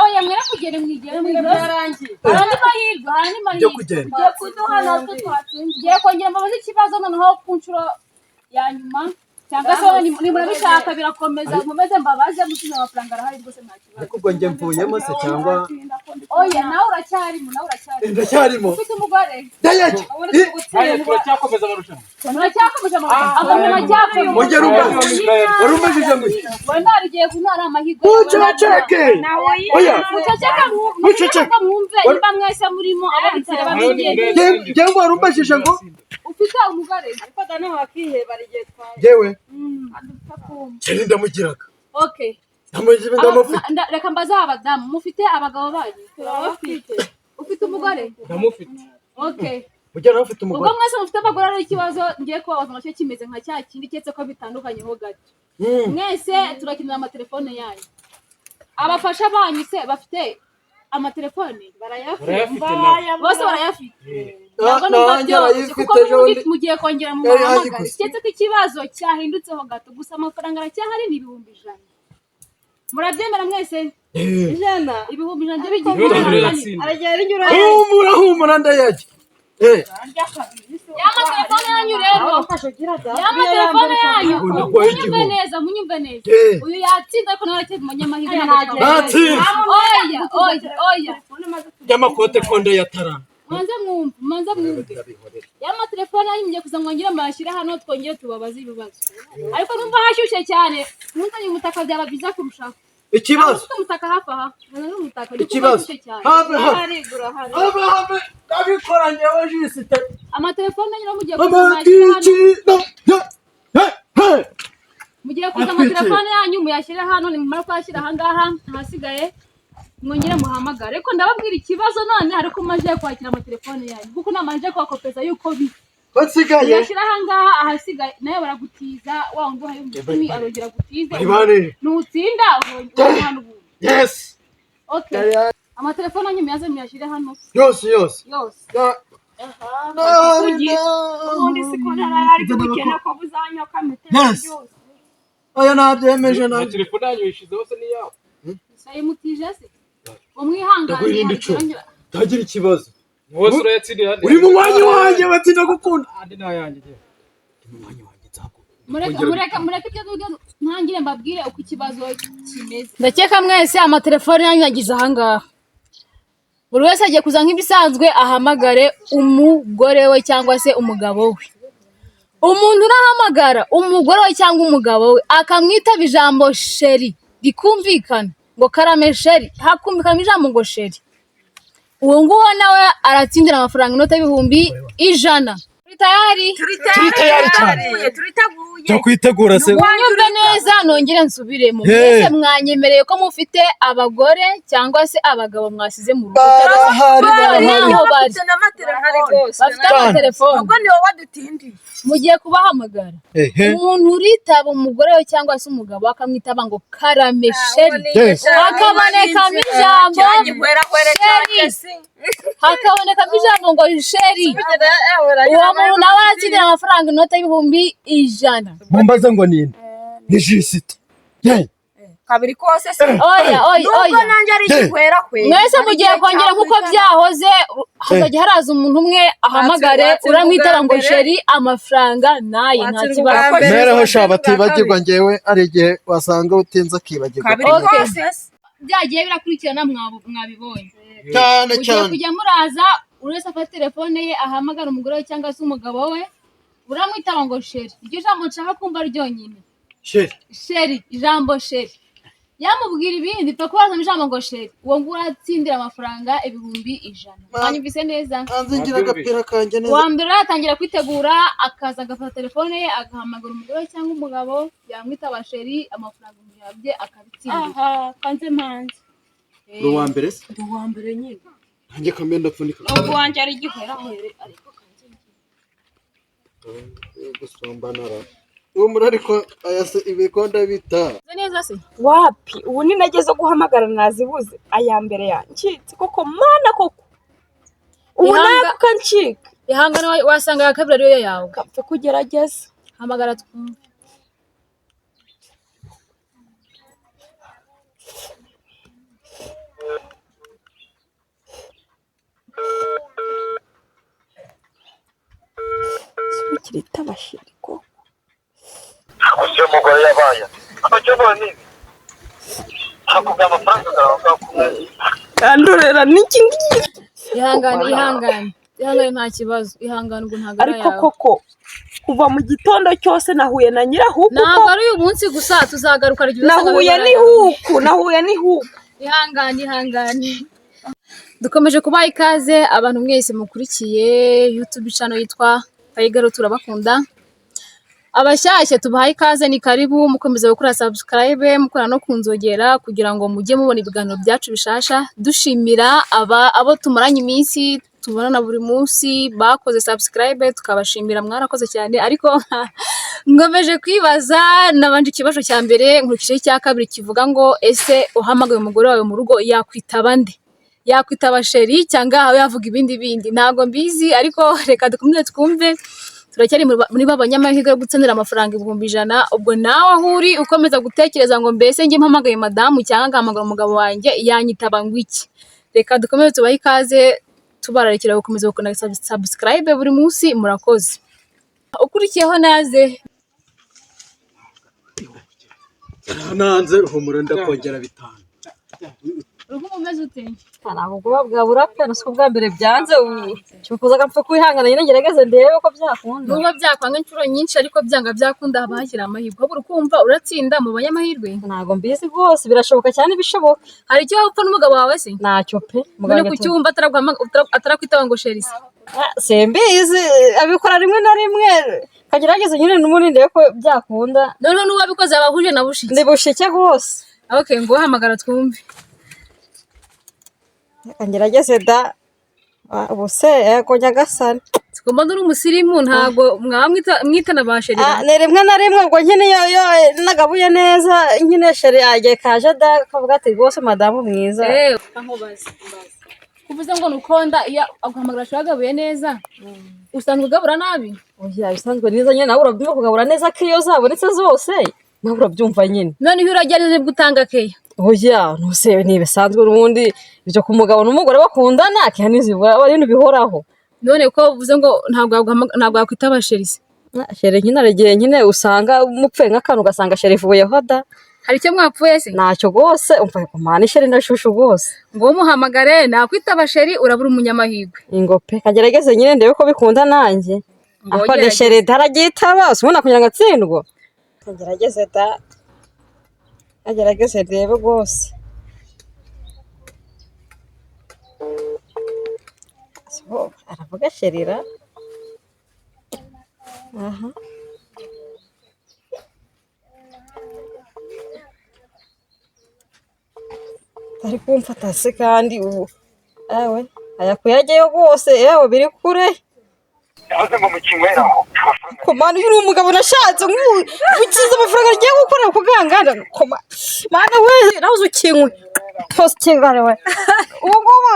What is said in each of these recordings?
oya mwera kugera mwigere mwirangiye harani mahirwe ngiye kuduha natwe twatsinze ngiye kongera mbabaza ikibazo noneho ku nshuro ya nyuma cyangwa se ni murabishaka birakomeza nkomeze mbabaze mushime amafaranga arahari rwose nta kibazo ariko ubwo njye mvuyemo se cyangwa oya nawe uracyarimo ufite umugore dayaki turacyakomeza amarushanwa ongera warumajije ngo wanarigiye kunara amahirwe uceceke oya muceceke mwumve niba mwese murimo ababitire babigende njye warumajije ngo ufite umugore ariko dano wakiheba rigiye twaye jewe adufakuma cyane ndamugiraga okay reka mbaza abadamu mufite abagabo banyu turabafite ufite umugore ndamufite okay mugera ufite umugore ubwo mwese mufite abagore ari ikibazo ngiye kubabaza nacyo kimeze nka cya kindi cyetse ko bitandukanye ho gato mwese turakinira amatelefone yanyu abafasha banyu se bafite amatelefone barayafite bose barayafite mugiye kongera mu muhamagara cyetse ko ikibazo cyahindutseho gato gusa amafaranga aracyahari ni 100 murabyemera mwese ijana ibihumbi ijana bigiye arajya rinyura humura ndayajya y'amatelefone yanyu rero y'amatelefone yanyu munyumve neza uyu yatsinze ariko nawe aratsinze umunyamahirwe oya y'amakote konde yatarana manza mwumve y'amatelefone yanyu mugiye kuza mwongere amashyira hano twongere tubabaze ibibazo ariko numva hashyushye cyane ntuntanye umutaka byaba byiza kurushaho ikibazo umutaka hafi aha ikibazo habe ndabikoranye wajisite amatelefone yanyu mugiye kuza mugiye kuza amatelefone yanyu muyashyire hano nimumara kwashyira aha ngaha ahasigaye mwongere muhamagare ariko ndababwira ikibazo none ariko maje kwakira amatelefone yanyu kuko namanje kwakopeza yuko basigaye yashira aha ngaha ahasigaye nayo baragutiza wa wundi uhaye umutumi arongera gutize nutsinda hano ubu yes okay amatelefone yanyu muyaze muyashyire hano yose ubundi siko narari kubikena ko buzanyoka metero yose oya nabyemeje na telefone yanyu yishize hose ni yawe saye mutije se umwihangane tagira ikibazo wose urayatsindiye uri mu mwanya wanjye batinda gukunda andi nayanjye mu mwanya wanjye nzako mureke ibyo ntangire mbabwire uko ikibazo kimeze ndakeka mwese amatelefone yanyu yagize aha ngaha buri wese agiye kuza nk'ibisanzwe ahamagare umugore we cyangwa se umugabo we umuntu urahamagara umugore we cyangwa umugabo we akamwitaba ijambo sheri rikumvikana ngo karame sheri hakumvikana ijambo ngo sheri uwo nguwo nawe aratsindira amafaranga inota y'ibihumbi 100 turi tayari cyane cyo kwitegura se mwanyumve neza nongere nsubiremo mwese mwanyemereye ko mufite abagore cyangwa se abagabo mwasize mu rugo bafite amatelefone ubwo ni wowe wadutindiye mugiye kubahamagara umuntu uritaba umugore we cyangwa se umugabo akamwitaba ngo karame sheri hakabonekamo ijambo ngo sheri uwo muntu nawe aratsindira amafaranga inota y'ibihumbi 100 mumbaze ngo ninde ni jisite kabiri kose se oya nubwo nanjye ari igihwera kwe mwese mugiye kongera nkuko byahoze hazajya haraza umuntu umwe ahamagare uramwitara ngo sheri amafaranga naye nta kibazo meraho sha batibagirwa ngewe ari igihe wasanga utinze akibagirwa kabiri kose byagiye birakurikirana mwabibonye cyane kujya muraza urese afata telefone ye ahamagara umugore we cyangwa se umugabo we uramwitaba ngo sheri iryo jambo nshaka kumva ryonyine sheri ijambo sheri yamubwira ibindi twakubaza ijambo ngo sheri uwo nguwo aratsindira amafaranga ibihumbi 100 mwanyumvise neza anzingira agapira kanjye neza wa mbere atangira kwitegura akaza agafata telefone ye agahamagara umugore cyangwa umugabo yamwitaba sheri amafaranga yabye akabitsindira kanze manze uwa mbere se uwa mbere nyine nanjye kamenda pfunika ubu wanjye ari igihwera ariko kanze gusombanara uwo ariko ayase ibikonda bita neza se wapi ubu ni nageze guhamagara nazibuze aya mbere yancitse koko mana koko ubu nako kancika ihangana wasanga ya kabiri ariyo yawe kapfe kugerageza hamagara twumve kirita bashiri ko Usiye umugore yabaye abajya bone hakubwa amafaranga kandurera niki ihangane nta kibazo, ihangane ubwo ntabwo ari ariko ayawe. koko kuva mu gitondo cyose nahuye na nyirahuku Ntabwo ari uyu munsi gusa, tuzagaruka nahuye n'ihuku ihangane. Dukomeje kubaha ikaze abantu mwese mukurikiye YouTube channel yitwa Kayigaro turabakunda. Abashyashya tubaha ikaze, ni karibu mukomeza gukora subscribe, mukora no kunzogera kugira ngo mujye mubona ibiganiro byacu bishasha. Dushimira abo tumaranye iminsi tubonana buri munsi bakoze subscribe, tukabashimira mwarakoze cyane. Ariko ngomeje kwibaza, nabanje ikibazo cya mbere nkurikije cya kabiri kivuga ngo ese uhamagaye umugore wawe mu rugo yakwitaba nde? Yakwitaba sheri cyangwa yavuga ibindi? Ntago mbizi, ariko reka dukomeze twumve. Turacyari muri babanyamahirwe yo gutsinira amafaranga 100,000. Ubwo nawe aho uri ukomeza gutekereza ngo mbese njye mpamagaye madamu cyangwa ngahamagara umugabo wanjye yanyitaba ngo iki? Reka dukomeze tubahe ikaze, tubararekera gukomeza gukora subscribe buri munsi. Murakoze. Ukurikiyeho naze nanze humura ndakongera 5. urugo umeze ute? ntabwo kuba bwabura pe nasuko bwa mbere byanze cyukuzaga mpfa kwihangana nyine ngerageze ndebe ko byakunda Nubwo byakwanga inshuro nyinshi ariko byanga byakunda haba hakiri amahirwe. Ahubwo urukumva uratsinda mu banyamahirwe. ntabwo mbizi rwose birashoboka cyane bishoboka Hari icyo upfa n'umugabo wawe se? ntacyo pe None kuki wumva atarakwitaba ngo sherisi? simbizi abikora rimwe na rimwe kagerageze nyine n'ubundi ndebe ko byakunda Noneho n'uwabikoze abahuje na bushiki. ndi bushike rwose Okay, ngo hamagara twumve. kangerageze da ubuse yego nyagasani Sigomba nduri umusirimu, ntago mwitana ba sheri. ni rimwe na rimwe ubwo nyine yo nagabuye neza nyine sheri agiye kaje da kavuga ati rwose madamu mwiza Nkubaze. Kuvuze ngo nukonda iyo aguhamagara shagabuye neza. Usanzwe ugabura nabi? oya bisanzwe neza nyine nawe urabyumva kugabura neza ko iyo zabonetse zose nawe urabyumva nyine None iyo uragereze gutanga keya. oya ntuse ntibisanzwe ubundi ibyo ku mugabo n'umugore bakundana kihanizibwa ari ibintu bihoraho None ko uvuze ngo ntabwo yakwitaba sherisi. shere nyine aragiye nyine usanga mupfuye nk'akantu ugasanga shere ivuyeho da Hari icyo mwapfuye se? ntacyo rwose umva kumana shere ndashushu rwose Ngo umuhamagare nakwitaba sheri urabura umunyamahirwe. ingope kagerageze nyine ndebe ko bikunda nanjye Ngo akode ugerageze. shere daragitaba usubona kugira ngo atsindwe kagerageze da kagerageze ndebe rwose aravuga sherira aha ari kumfata se kandi ubu ewe ayakuyajyayo rwose ewe biri kure yavuze ngo mukinyweraho komana uyu ni umugabo nashatse ukiza amafaranga agiye gukorera kugangana mana we nawe ukinywe pose kingare we ubu ngubu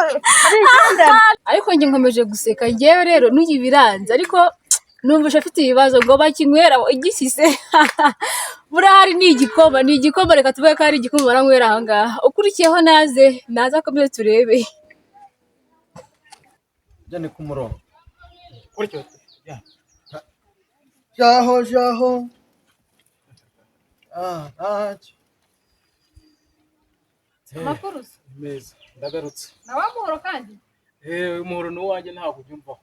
Ariko njye nkomeje guseka njyewe rero n'uyibiranze, ariko numvise afite ibibazo ngo bakinywera igisise. Burahari ni igikoma, reka tuvuge ko ari igikoma baranywera aha ngaha. Ukurikiyeho naze akomeze turebe. Jane ku murongo. Kurikira. Jaho. Ntacyo. Makuru Meza. Ndagarutse. na wa muhoro kandi Umuhoro n'uwanjye ntabwo ubyumvaho.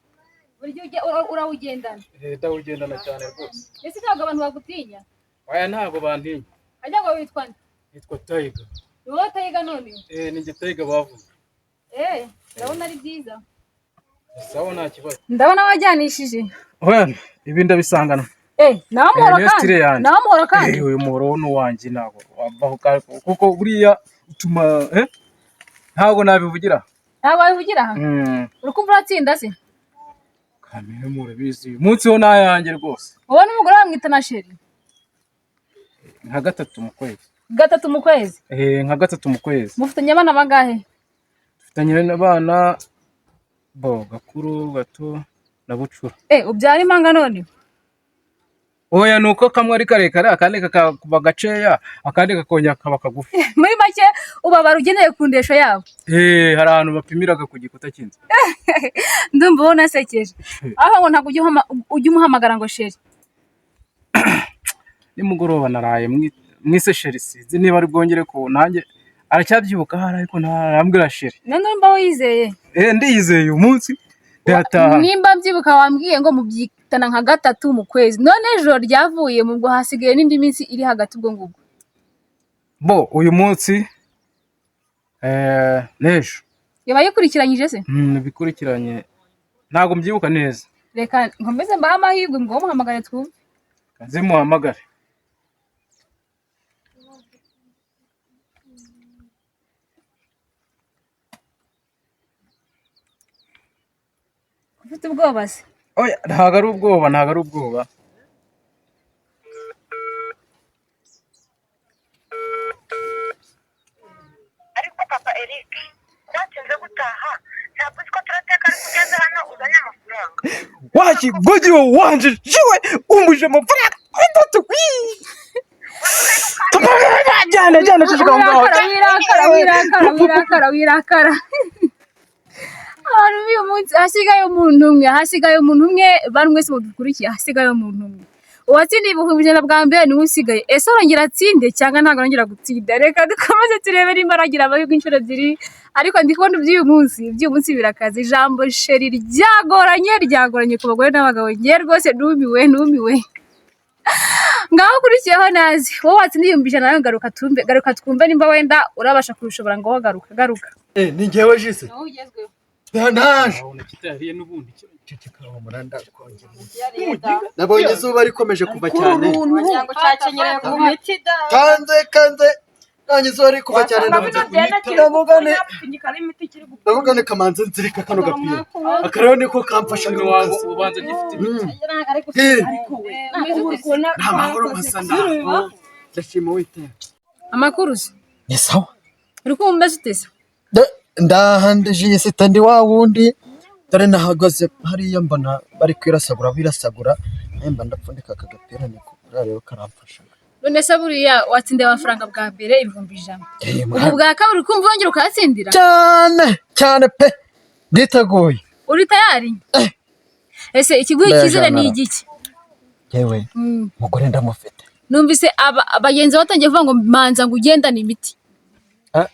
buri gihe urawugendana. Ndawugendana cyane rwose. Ese ntabwo abantu bagutinya? Oya ntabwo bantinya. Ajya ngo witwa nde? Nitwa Tayiga. Ni wowe Tayiga none? Ni njye Tayiga bavuze. Ndabona ari byiza. Sawa nta kibazo. Ndabona wajyanishije. Oya ibi ndabisangana. Nawe muhoro kandi? Uyu muhoro n'uwanjye ntabwo wavaho kuko buriya utuma ntabwo nabivugira. Ntabwo wabivugira aha? Urukumva uratsinda se? Kamere murabizi. Umunsi wo nayanjye rwose. Wowe n'umugore wawe mwita na sheri? Nka 3 mu kwezi. 3 mu kwezi? Nka 3 mu kwezi. Mufitanye abana bangahe? Dufitanye n'abana gakuru gato na bucura. Ubyara impanga none? Oya nuko kamwe ari karekare akandi kakaba gaceya akandi kakongera kaba kagufi. Muri make ubabara ugeneye ku ndesho yabo? hari ahantu bapimiraga ku gikuta cy'inzu. ndumva ubona asekeje aho ngo ntabwo ujya umuhamagara ngo sheri. Nimugoroba naraye mwise sheri, sinzi niba ari bwongere ko nanjye aracyabyibuka hari ariko ntarambwira sheri. none mba wizeye Ndiyizeye uyu munsi ndataha. nimba mbyibuka wambwiye ngo mubyitana nka 3 mu kwezi, none ejo ryavuye mu bwo hasigaye n'indi minsi iri hagati ubwo ngubwo. Bo uyu munsi n'ejo yaba yikurikiranyije se? bikurikiranye ntabwo mbyibuka neza. Reka nkomeze mbahe amahirwe ngo muhamagare twumve. Kaze muhamagare. Ufite ubwoba se? Oya, ntabwo ari ubwoba, ntabwo ari ubwoba. ariko papa Eric natinze gutaha ntabwo uzi ko turateka ariko ugeze hano uzanye amafaranga. Gogi wanje jiwe umbuje amafaranga atatu. Jana shishika ngaho. Wirakara. Uyu munsi hasigaye umuntu umwe bantu mwese mudukurikiye, hasigaye umuntu umwe. Uwatsindiye ibihumbi 100 bwa mbere niwe usigaye. Ese arongera atsinde cyangwa ntabwo arongera gutsinda? Reka dukomeze turebe nimba aragira amahirwe inshuro ebyiri, ariko ndi kubona iby'uyu munsi birakaze. Ijambo sheri ryagoranye ku bagore n'abagabo. Ngiye rwose numiwe. Ngaho kurikiyeho nazi wowe watsindiye 100 nawe garuka twumve nimba wenda urabasha kubishobora ngo garuka. Ni njyewe jise. Nawe ugezweho. Naje. Urabona kitariye n'ubundi Ceceka wa muranda kongera. Nabonye izuba rikomeje kuva cyane. Ngo cyakenyereye ku miti da. Kanze. Nanye izuba riri kuva cyane ndavugane kamanze nzirika kano gapira. Akarero niko kamfasha ngo wabo ubanza gifite ibiti. nta mahoro masana. Ndashima Uwiteka. Amakuru se? Ni sawa. Uri kumva utese? Ndahande jise tandi wa wundi dore nahagaze hariya mbona bari birasagura nemba ndapfundika akagapira niko rero karamfasha. None se buriya watsindiye amafaranga bwa mbere 100,000. Ubu bwa kabiri kumva wongera ukatsindira? Cyane pe nditagoye. Uri tayari? Ese ikiguhi kizere ni igiki? Yewe mugore ndamufite. Numvise abagenzi batangiye kuvuga ngo manza ngo ugendane imiti.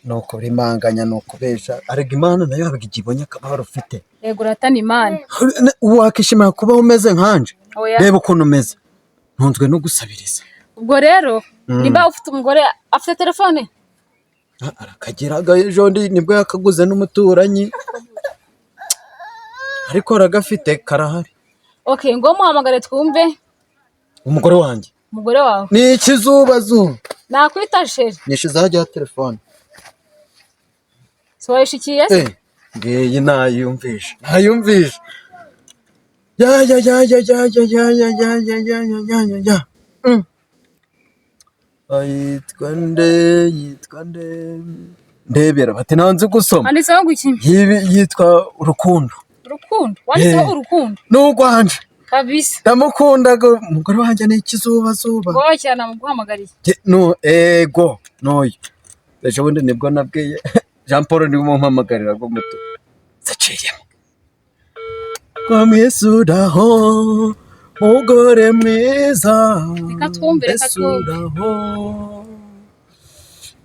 Nuko rimanganya nuko besha arega Imana nayo habaga igibonye akabaro ufite. Yego ratana Imana. Wakishimira kuba umeze nkanje. Reba ukuntu umeze. Ntunzwe no gusabiriza. Ubwo rero nimba ufite umugore afite telefone? Arakagiraga ejo ndi nibwo yakaguze n'umuturanyi. Ariko aragafite karahari. Okay, ngo muhamagare twumve. Umugore wanjye. Umugore wawe. Ni ikizuba. Nakwita sheri. Nishiza hajya telefone. Soyishikiye se? Ngiye nayumvisha. Ya. Yitwa nde ndebera bati nanze gusoma. Anditseho ngo iki? Yitwa Urukundo. Wanditseho Urukundo? N'ugwanje. Kabisa. Ndamukundaga umugore wanjye ni ikizuba. Wowe cyane muguhamagariye. Ego noyo. Ejo bundi nibwo nabwiye Jean Paul ni umumpamagarira ngo muto. Zaciyemo. Kwa Mesuraho mugore mwiza. Reka twumve.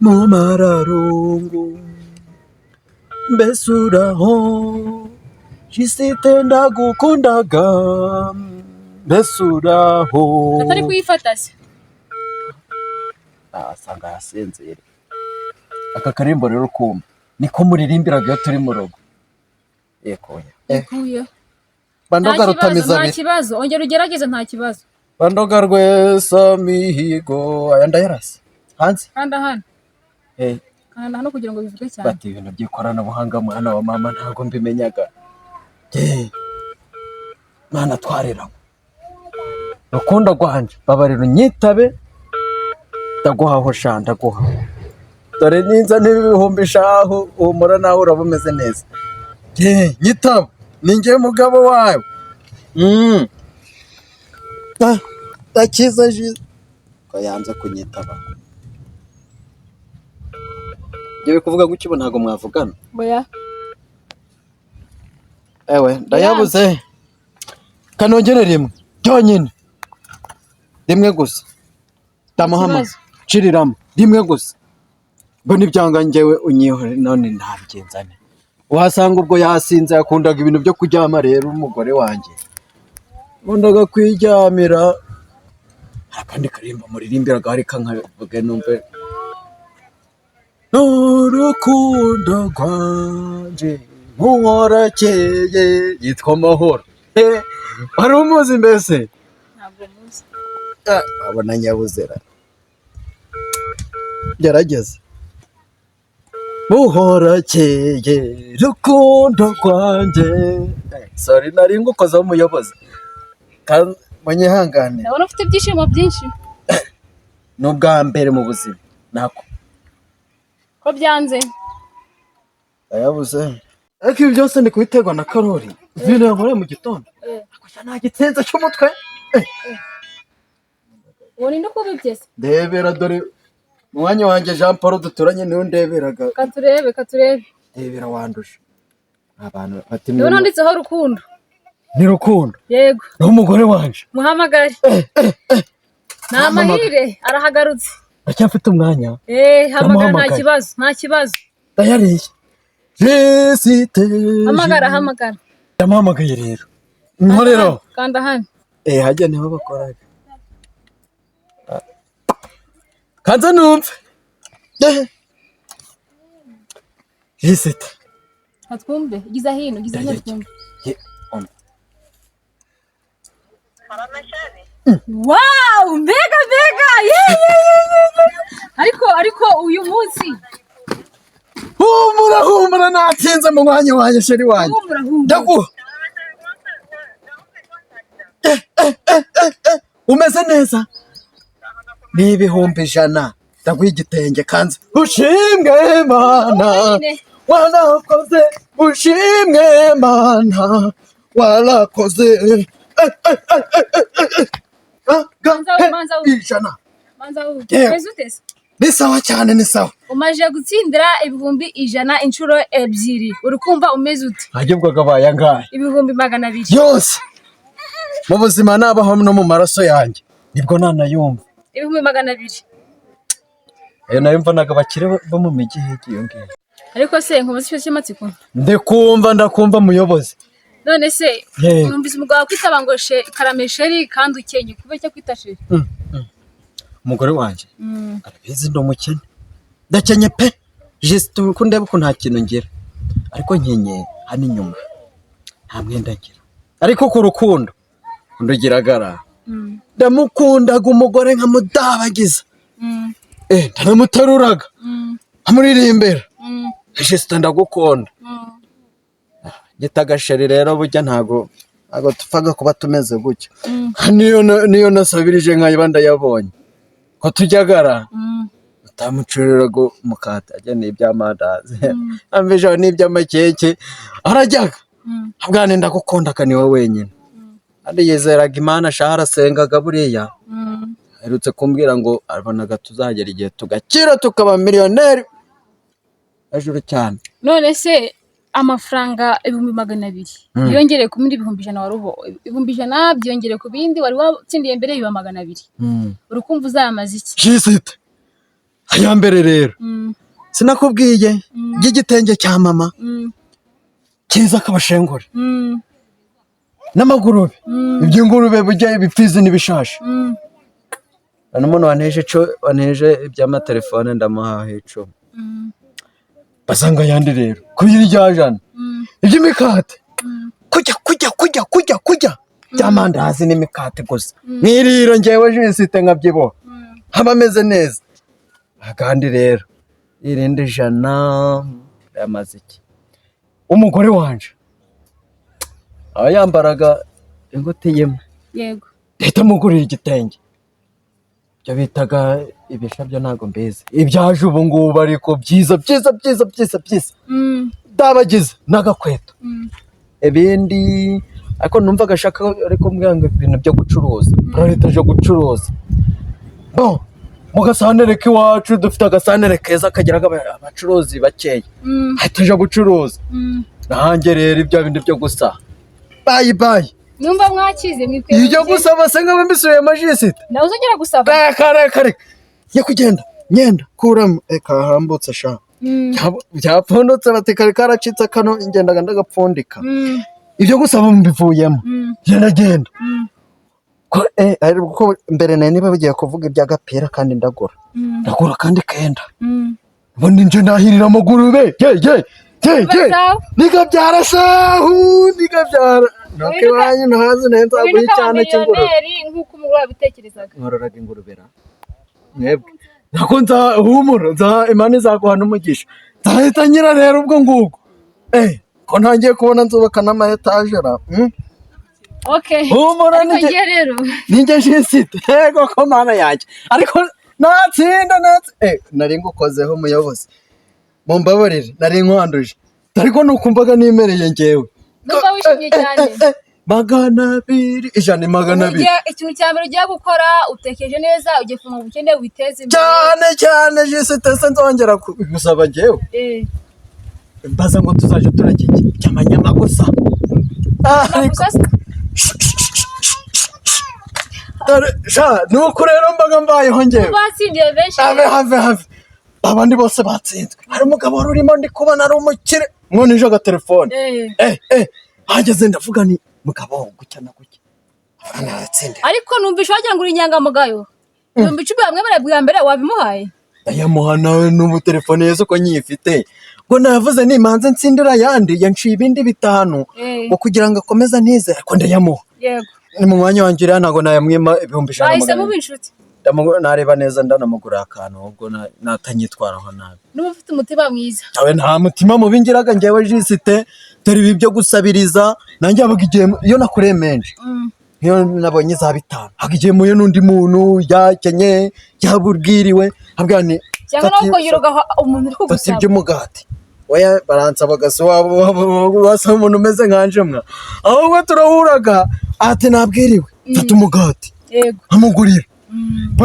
Mu mararungu. Besuraho. Jisite ndagukundaga. Besuraho. Atari kuyifata se? Asanga yasinzira. Aka karimbo rero kumva niko muririmbiraga iyo turi mu rugo. Ekuye. Bandoga rutamiza nta kibazo, ongera ugerageze nta kibazo. Bandoga rwesa mihigo aya ndayarase. Hanze? Kanda hano. Kanda hano kugira ngo bivuge cyane. Bati ibintu by'ikoranabuhanga mwana wa mama ntago mbimenyaga. Mana twarira. Rukundo rwanje babarira unyitabe. Ndaguhaho shanda guha. Dore ninza n'ibihumbi umura nawe urabumeze neza. Nyitaba ninjye mugabo wawe. Takiza ko yanze kunyitaba. ngiye kuvuga ngo ikibo ntago mwavugana. Oya. Ewe ndayabuze. Kanongere rimwe cyonyine. Rimwe gusa. Tamuhama. Ciriramo rimwe gusa. Ngo nibyanga njyewe unyihore none ntabigenzane. Uhasanga ubwo yasinze yakundaga ibintu byo kuryama rero umugore wanjye. Nkundaga kwijyamira. Akandi karimba muririmbira gari kankavuge numve. N'urukundo rwanje nkuhorakeye yitwa Mahoro. Wari umuzi mbese? Ntabwo muzi. Abona nyabuzera. Gerageza. Muhorakeye rukundo rwanje. Sorry nari ngukoza umuyobozi. Munyihangane. Ndabona ufite ibyishimo byinshi. N'ubwa mbere mu buzima. Nako. Ko byanze. Ayabuze. Ariko ibi byose ndi kubiterwa na Karori. Ibintu yankoreye mu gitondo. Akoja nta gitenze cy'umutwe. Uwo ninde kubibyese? Ndebera dore umwanya wanjye Jean Paul duturanye niwe ndeberaga. Katurebe. Ndebera wandusha. Abantu bati Ndabona handitseho rukundo. Ni rukundo. Yego. N'umugore wanje. Muhamagare. Nta mahire arahagarutse. Acyafite umwanya. Hamagara nta kibazo. Dayariye. Jesite. Hamagara. Ndamuhamagaye rero. Nkorero. Kanda hano. Hajya niho bakoraga. Kanza numve. Jesite. Atwumve, giza hino twumve. Wow, mbega. Ariko uyu munsi. Humura natinze mu mwanya wanjye sheri wanjye. Ndaguha. Umeze neza? Ni ibihumbi 100. Ndaguha igitenge kanze. Ushimwe Mana. Warakoze. Ushimwe Mana. Warakoze. Manza utese. Ni sawa cyane ni sawa. Umaje gutsindira ibihumbi 100 inshuro 2. Urukumva umeze ute? Hagibwaga bayangaye. Ibihumbi 200. Yose. Mu buzima nabaho no mu maraso yanjye. Nibwo nanayumva. Ibihumbi 200. Nayumvanaga bakire bo mu migi higiyo ngiyo. Ariko se nkubaza icyo cy'amatsiko. Ndakumva muyobozi. None se numvise umugabo kwitaba ngo karamesheri kandi ukenye kube cyo kwita sheri. Umugore wanje arabizi ndo mukene. Ndakenye pe. Juste ko ndeba ko nta kintu ngira. Ariko nkenye hani nyuma. Nta mwenda ngira. Ariko ku rukundo ndugiragara. Ndamukundaga umugore nkamudabagiza. Ndanamutaruraga. Amuririmbera. Juste ndagukunda. Gitagasheri rero burya ntago tupfaga kuba tumeze gutyo. Niyo nasabirije nkayiba ndayabonye. Ko tujyagara. Utamucuriraga mukata ajya n'iby'amandazi. Ambeje n'iby'amakeke. Arajyaga. Abwane ndagukunda kani wowe wenyine. Andi yizeraga Imana shahara sengaga buriya. Herutse kumbwira ngo abonaga tuzagera igihe tugakira tukaba miliyoneri. Ajuru cyane. None se amafaranga 200 yongereye ku bindi 100 warubo 100 byongereye ku bindi wari watsindiye mbere biba 200 urukumva uzamaze iki Jisite aya mbere rero sinakubwiye y'igitenge cya mama kiza kabashengura n'amagurube iby'ingurube bujya ibipfizi n'ibishashi n'umuntu waneje iby'amatelefone ndamuhaha ico basanga yandi rero kuyirya jana iby'imikate kujya byamandazi n'imikate gusa niriro ngewe Jisite nkabyibo haba ameze neza agandi rero irinde 100 yamaziki umugore wanje ayambaraga ingoti yemwe yego leta mugurira igitenge byo bitaga ibishabyo ntago mbizi ibyaje ubu ngubu ariko byiza dabagize n'agakweto ibindi ariko numva gashaka ariko mbwanga ibintu byo gucuruza leta jo gucuruza bo mu gasantere k'iwacu dufite agasantere keza kageraga abacuruzi bakeya ahita aja gucuruza nanjye rero ibyo bindi byo gusa bayi numva mwakize mwikwiriye ibyo gusaba se nkaba mbisubiye majisite nawe uzongera gusaba kare ye kugenda nyenda kuramo kahambutse sha byapfundutse bati kare karacitse kano ingendaga ndagapfundika ibyo gusaba mbivuyemo genda ko mbere nayo niba bigiye kuvuga iby'agapira kandi ndagura kandi kenda ubundi nje ndahirira amagurube nigabyara shahu nigabyara nake wanyu nahaze neza guhi cyane cy'ingurube nk'uko umugore wabitekerezaga nkororaga ingurube mwebwe nako nzahumura imana izaguha n'umugisha nzahita nyira rero ubwo ngubwo ko ntangiye kubona nzubaka n'ama etaje ra humura ninjye jisite yego ko mana yanjye ariko natsinda nari ngukozeho umuyobozi mumbabarire nari nkwanduje ariko nukumvaga nimereye njyewe numva wishimye cyane 200 ijana 200 ikintu cya mbere ugiye gukora utekereje neza ugiye funga ubukene witeze imbere cyane jisite se nzongera gusaba njyewe mbaza ngo tuzaje turajya cyamanyama gusa nuko rero mbaga mbayeho njyewe batsindiye benshi have abandi bose batsinzwe hari umugabo wari urimo ndi kubona ari umukire mwonije agatelefone hageze ndavuga ni mugabo gutya na gutya ariko numvisha wagira ngo uri inyangamugayo numva icumi bamwe barabwira mbere wabimuhaye ndayamuha nawe n'ubu telefone yezo ko nyifite ngo navuze nimanze nsindira yandi yanciye ibindi 5 ngo kugira ngo akomeza ntize ariko ndayamuha yego ni mu mwanya wanjye rero ntago nayamwima 5,000 bahise mu binshuti nareba neza ndanamugura akantu ubwo natanyitwaraho nabi n'ubu ufite umutima mwiza nawe nta mutima mubi ngiraga njyewe jisite dore ibi byo gusabiriza nanjye abaga igihe iyo nakureye menshi niyo nabonye za 5 hagiye muyo n'undi muntu yakenye yabubwiriwe habwa ni cyangwa nuko yirogaho umuntu uri kugusaba by'umugati oya baransaba gaso wasa umuntu umeze nkanje mwa ahubwo turahuraga ati nabwiriwe mfata umugati yego amugurira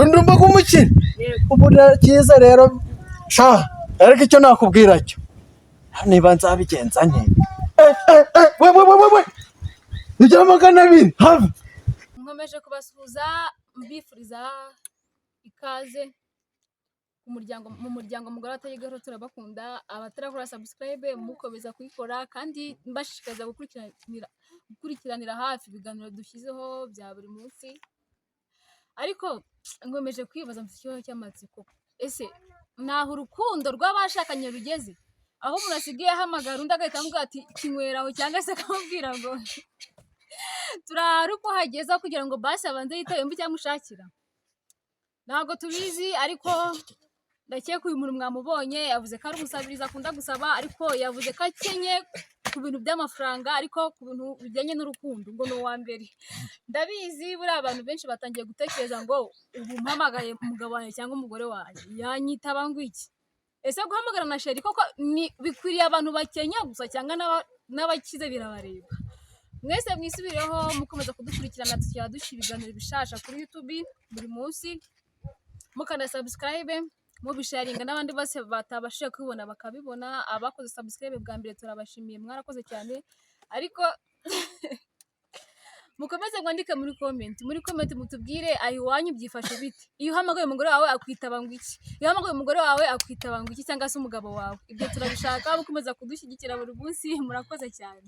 ndumva kumukira ubu cyiza rero sha ariko icyo nakubwira cyo niba nzabigenza nte we nijya 200 have nkomeje kubasuhuza mbifuriza ikaze mu muryango mugari atayigaho turabakunda abatarakora subscribe mukomeza kuyikora kandi mbashishikariza gukurikiranira hafi ibiganiro dushyizeho bya buri munsi ariko nkomeje kwibaza mu kibazo cy'amatsiko ese naho urukundo rw'abashakanye rugeze aho umuntu asigaye ahamagara undi agahita amubwira ati kinyweraho cyangwa se akamubwira ngo turahari uko hageza kugira ngo basi abanze yitabe mbi cyamushakira ntabwo tubizi ariko ndakeka uyu muntu mwamubonye yavuze ko ari umusabiriza akunda gusaba ariko yavuze ko akenye ku bintu by'amafaranga ariko ku bintu bijyanye n'urukundo ngo ni uwa mbere ndabizi buriya abantu benshi batangiye gutekereza ngo ubu mpamagaye umugabo wanjye cyangwa umugore wanjye yanyitaba ngo iki ese guhamagara na sheri koko bikwiriye abantu bakenya gusa cyangwa n'abakize birabareba mwese mwisubireho mukomeza kudukurikirana tukaba dushyira ibiganiro bishasha kuri YouTube buri munsi mukanda subscribe mubisharinga n'abandi bose batabashije kubibona bakabibona abakoze subscribe bwa mbere turabashimiye mwarakoze cyane ariko mukomeze mwandike muri comment mutubwire aho iwanyu byifashe bite iyo uhamagaye umugore wawe akwitaba ngo iki iyo uhamagaye umugore wawe akwitaba ngo iki cyangwa se umugabo wawe ibyo turabishaka mukomeza kudushyigikira buri munsi murakoze cyane.